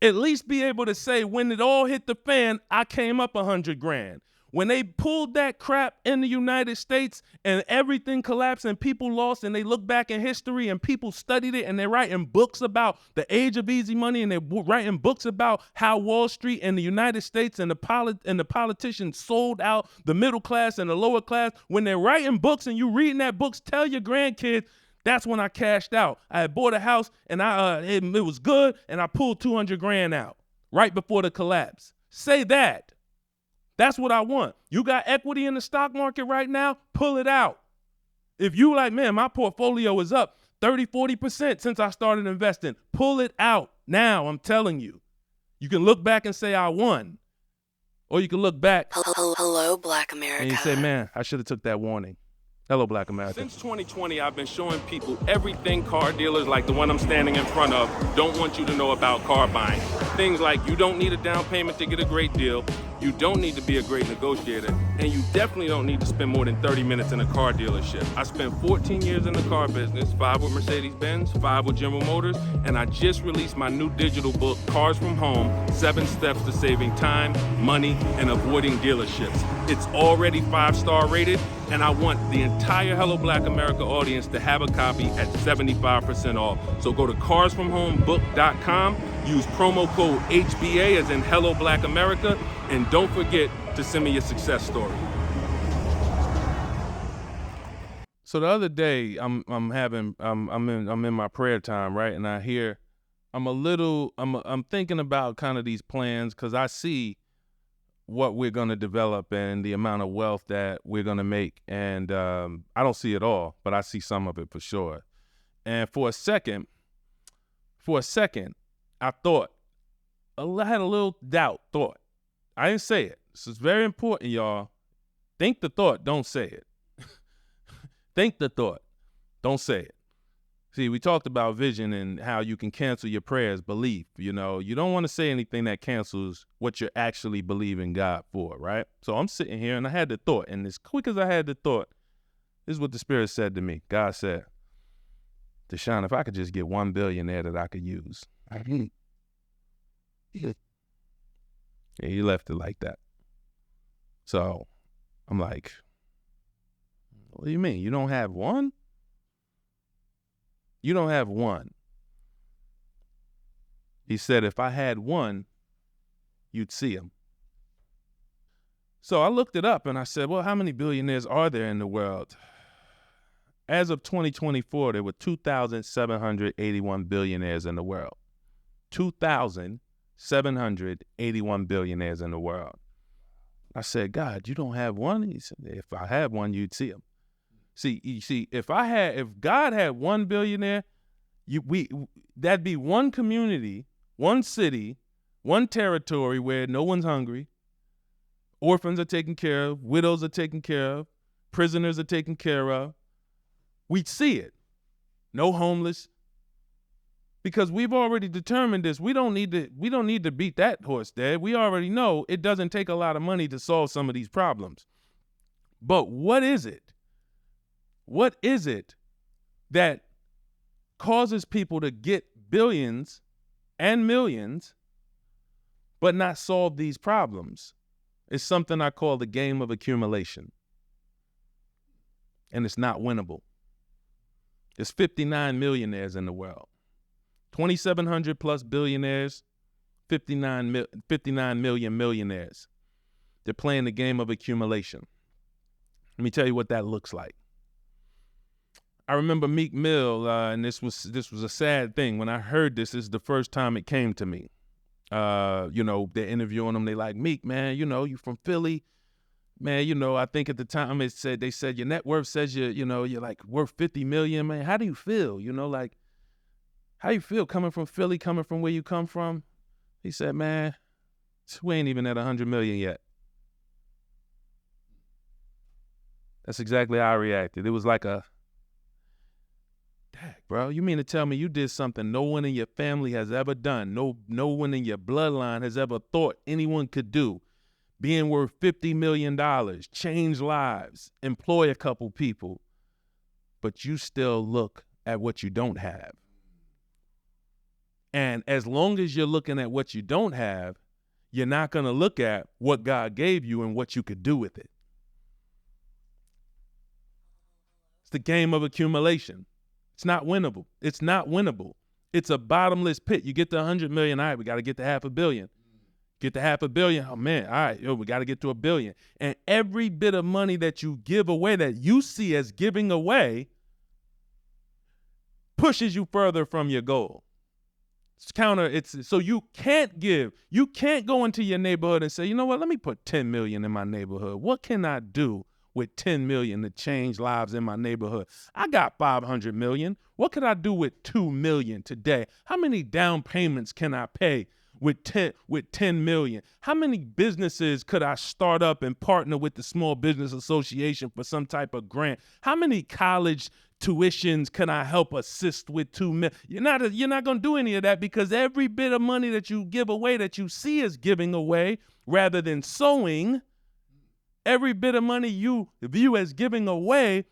At least be able to say, when it all hit the fan, I came up $100,000. When they pulled that crap in the United States and everything collapsed and people lost, and they look back in history and people studied it and they're writing books about the age of easy money, and they're writing books about how Wall Street and the United States and the politicians sold out the middle class and the lower class. When they're writing books and you reading that books, tell your grandkids, that's when I cashed out. I had bought a house and it was good, and I pulled $200,000 out right before the collapse. Say that. That's what I want. You got equity in the stock market right now, pull it out. If you like, man, my portfolio is up 30, 40% since I started investing, pull it out now, I'm telling you. You can look back and say I won. Or you can look back Hello, Black America. and you say, man, I should have took that warning. Hello, Black America. Since 2020, I've been showing people everything car dealers like the one I'm standing in front of don't want you to know about car buying. Things like you don't need a down payment to get a great deal, you don't need to be a great negotiator, and you definitely don't need to spend more than 30 minutes in a car dealership. I spent 14 years in the car business, 5 with Mercedes-Benz, 5 with General Motors, and I just released my new digital book, Cars from Home, 7 Steps to Saving Time, Money, and Avoiding Dealerships. It's already 5-star rated, and I want the entire Hello Black America audience to have a copy at 75% off. So go to carsfromhomebook.com, use promo code HBA as in Hello Black America, and don't forget to send me your success story. So the other day, I'm in my prayer time, right? And I hear, I'm thinking about kind of these plans, because I see what we're going to develop and the amount of wealth that we're going to make. And I don't see it all, but I see some of it for sure. And for a second, I thought, I had a little thought. I didn't say it. This is very important, y'all. Think the thought, don't say it. Think the thought, don't say it. See, we talked about vision and how you can cancel your prayers, belief. You know, you don't want to say anything that cancels what you're actually believing God for, right? So I'm sitting here and I had the thought, and as quick as I had the thought, this is what the Spirit said to me. God said, Deshaun, if I could just get $1 billion there that I could use. Yeah, he left it like that. So I'm like, what do you mean? You don't have one? You don't have one. He said, if I had one, you'd see him. So I looked it up and I said, well, how many billionaires are there in the world? As of 2024, there were 2,781 billionaires in the world. 2,781 billionaires in the world. I said, God, you don't have one? He said, if I had one, you'd see him. See, if God had 1 billionaire, that'd be one community, one city, one territory where no one's hungry, orphans are taken care of, widows are taken care of, prisoners are taken care of. We'd see it. No homeless. Because we've already determined this. We don't need to beat that horse dead. We already know it doesn't take a lot of money to solve some of these problems. But what is it? What is it that causes people to get billions and millions but not solve these problems? It's something I call the game of accumulation. And it's not winnable. There's 59 millionaires in the world. 2,700 plus billionaires, 59 million millionaires. They're playing the game of accumulation. Let me tell you what that looks like. I remember Meek Mill, and this was a sad thing. When I heard this is the first time it came to me. They're interviewing him. They like, Meek, man, you from Philly. Man, I think at the time they said your net worth says you're like worth 50 million, man. How do you feel? How you feel coming from Philly, coming from where you come from? He said, man, we ain't even at 100 million yet. That's exactly how I reacted. It was like dang, bro, you mean to tell me you did something no one in your family has ever done, no one in your bloodline has ever thought anyone could do, being worth $50 million, change lives, employ a couple people, but you still look at what you don't have. And as long as you're looking at what you don't have, you're not going to look at what God gave you and what you could do with it. It's the game of accumulation. It's not winnable. It's not winnable. It's a bottomless pit. You get to 100 million, all right, we got to get to 500 million. Get to 500 million, oh man, all right, we got to get to 1 billion. And every bit of money that you give away, that you see as giving away, pushes you further from your goal. So you can't give. You can't go into your neighborhood and say, you know what, let me put 10 million in my neighborhood. What can I do with 10 million to change lives in my neighborhood? I got 500 million. What could I do with 2 million today? How many down payments can I pay with 10 million? How many businesses could I start up and partner with the Small Business Association for some type of grant? How many college tuitions can I help assist with 2 million? You're not going to do any of that, because every bit of money that you give away, that you see as giving away rather than sowing, every bit of money you view as giving away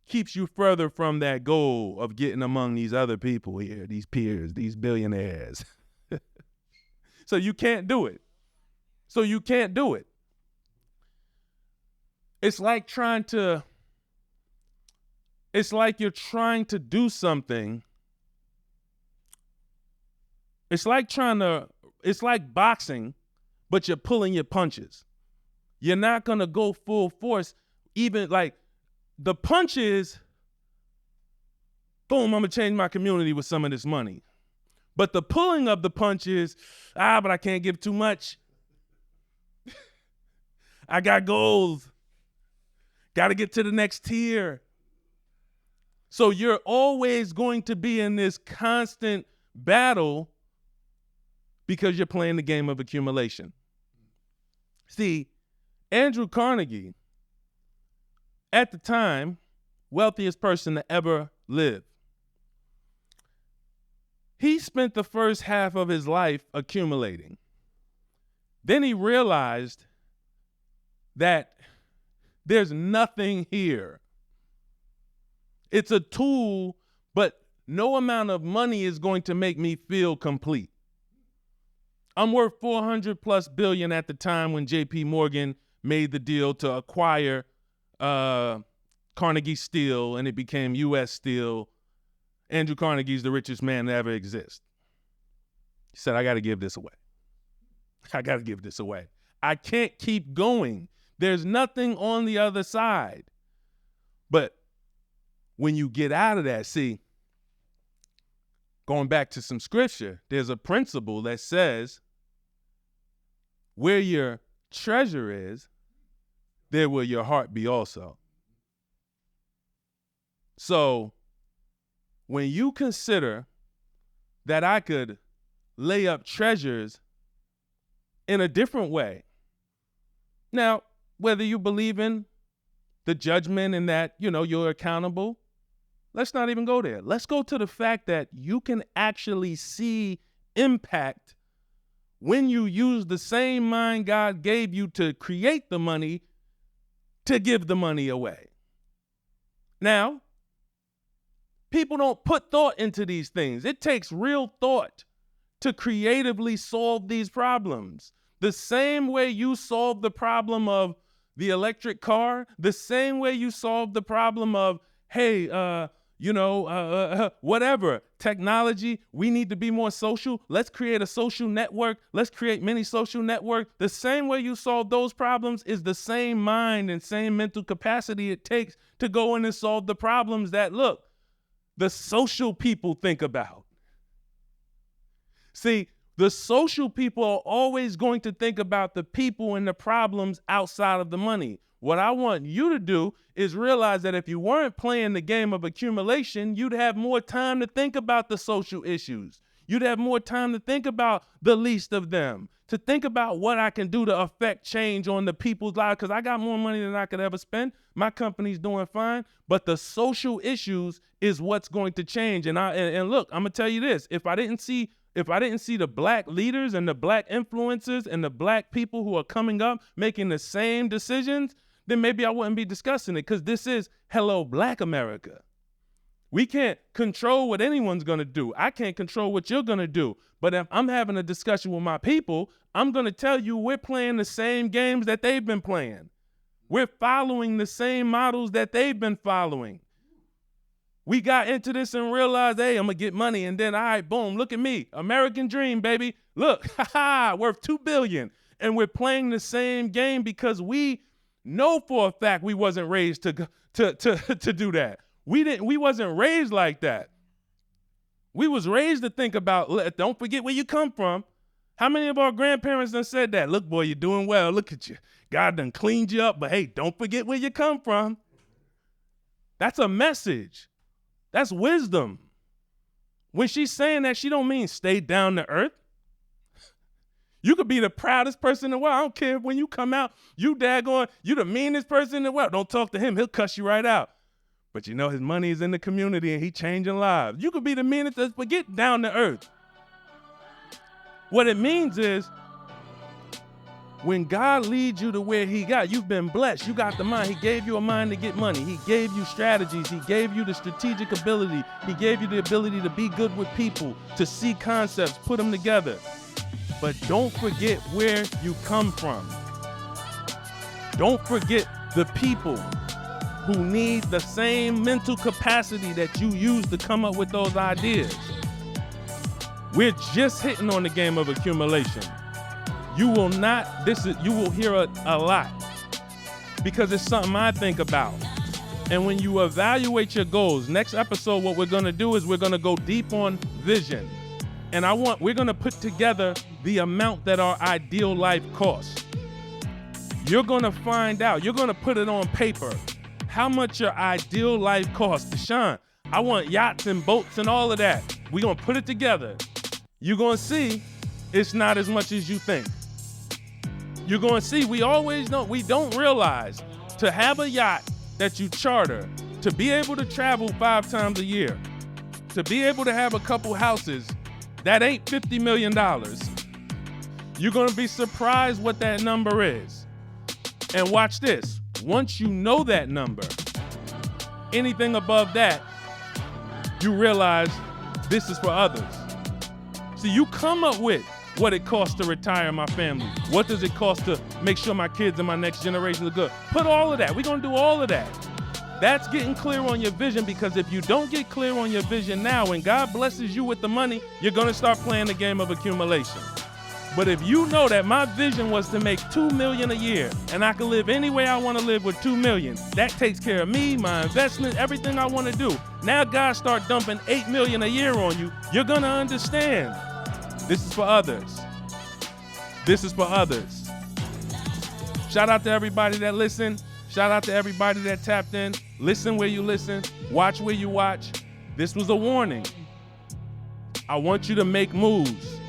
keeps you further from that goal of getting among these other people here, these peers, these billionaires. So you can't do it. It's like you're trying to do something. It's like boxing, but you're pulling your punches. You're not going to go full force. Even like the punches, boom, I'm going to change my community with some of this money. But the pulling of the punches, but I can't give too much. I got goals. Got to get to the next tier. So you're always going to be in this constant battle because you're playing the game of accumulation. See, Andrew Carnegie, at the time, wealthiest person to ever live. He spent the first half of his life accumulating. Then he realized that there's nothing here. It's a tool, but no amount of money is going to make me feel complete. I'm worth 400 plus billion at the time when JP Morgan made the deal to acquire Carnegie Steel, and it became U.S. Steel. Andrew Carnegie's the richest man to ever exist. He said, I got to give this away. I can't keep going. There's nothing on the other side. But when you get out of that, see, going back to some scripture, there's a principle that says, where your treasure is, there will your heart be also. So when you consider that I could lay up treasures in a different way, now, whether you believe in the judgment and that, you're accountable, let's not even go there. Let's go to the fact that you can actually see impact when you use the same mind God gave you to create the money to give the money away. Now, people don't put thought into these things. It takes real thought to creatively solve these problems. The same way you solve the problem of the electric car, the same way you solve the problem of, hey, whatever, technology, we need to be more social. Let's create a social network. Let's create many social networks. The same way you solve those problems is the same mind and same mental capacity it takes to go in and solve the problems that, look, the social people think about. See, the social people are always going to think about the people and the problems outside of the money. What I want you to do is realize that if you weren't playing the game of accumulation, you'd have more time to think about the social issues. You'd have more time to think about the least of them, to think about what I can do to affect change on the people's lives, because I got more money than I could ever spend. My company's doing fine, but the social issues is what's going to change. And look, I'm gonna tell you this: if I didn't see the black leaders and the black influencers and the black people who are coming up making the same decisions, then maybe I wouldn't be discussing it, because this is hello, Black America. We can't control what anyone's going to do. I can't control what you're going to do. But if I'm having a discussion with my people, I'm going to tell you we're playing the same games that they've been playing. We're following the same models that they've been following. We got into this and realized, hey, I'm going to get money. And then, all right, boom, look at me. American dream, baby. Look, worth $2 billion. And we're playing the same game because we know for a fact we wasn't raised to do that. We wasn't raised like that. We was raised to think about, don't forget where you come from. How many of our grandparents done said that? Look, boy, you're doing well. Look at you. God done cleaned you up, but hey, don't forget where you come from. That's a message. That's wisdom. When she's saying that, she don't mean stay down to earth. You could be the proudest person in the world. I don't care if when you come out, you the meanest person in the world. Don't talk to him. He'll cuss you right out. But his money is in the community and he changing lives. You could be the meanest, but get down to earth. What it means is when God leads you to where you've been blessed. You got the mind. He gave you a mind to get money. He gave you strategies. He gave you the strategic ability. He gave you the ability to be good with people, to see concepts, put them together. But don't forget where you come from. Don't forget the people who need the same mental capacity that you use to come up with those ideas. We're just hitting on the game of accumulation. You will hear a lot because it's something I think about. And when you evaluate your goals, next episode, what we're gonna do is we're gonna go deep on vision. And we're gonna put together the amount that our ideal life costs. You're gonna find out, you're gonna put it on paper, how much your ideal life costs. Deshaun, I want yachts and boats and all of that. We're gonna put it together. You're gonna see it's not as much as you think. You're gonna see, we don't realize to have a yacht that you charter, to be able to travel 5 times a year, to be able to have a couple houses, that ain't $50 million. You're gonna be surprised what that number is. And watch this, once you know that number, anything above that, you realize this is for others. See, you come up with what it costs to retire my family. What does it cost to make sure my kids and my next generation look good? Put all of that, we're gonna do all of that. That's getting clear on your vision, because if you don't get clear on your vision now, when God blesses you with the money, you're gonna start playing the game of accumulation. But if you know that my vision was to make $2 million a year and I can live any way I want to live with $2 million, that takes care of me, my investment, everything I want to do. Now God start dumping $8 million a year on you, you're going to understand. This is for others. This is for others. Shout out to everybody that listened. Shout out to everybody that tapped in. Listen where you listen. Watch where you watch. This was a warning. I want you to make moves.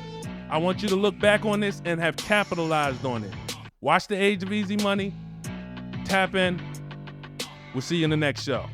I want you to look back on this and have capitalized on it. Watch The Age of Easy Money. Tap in. We'll see you in the next show.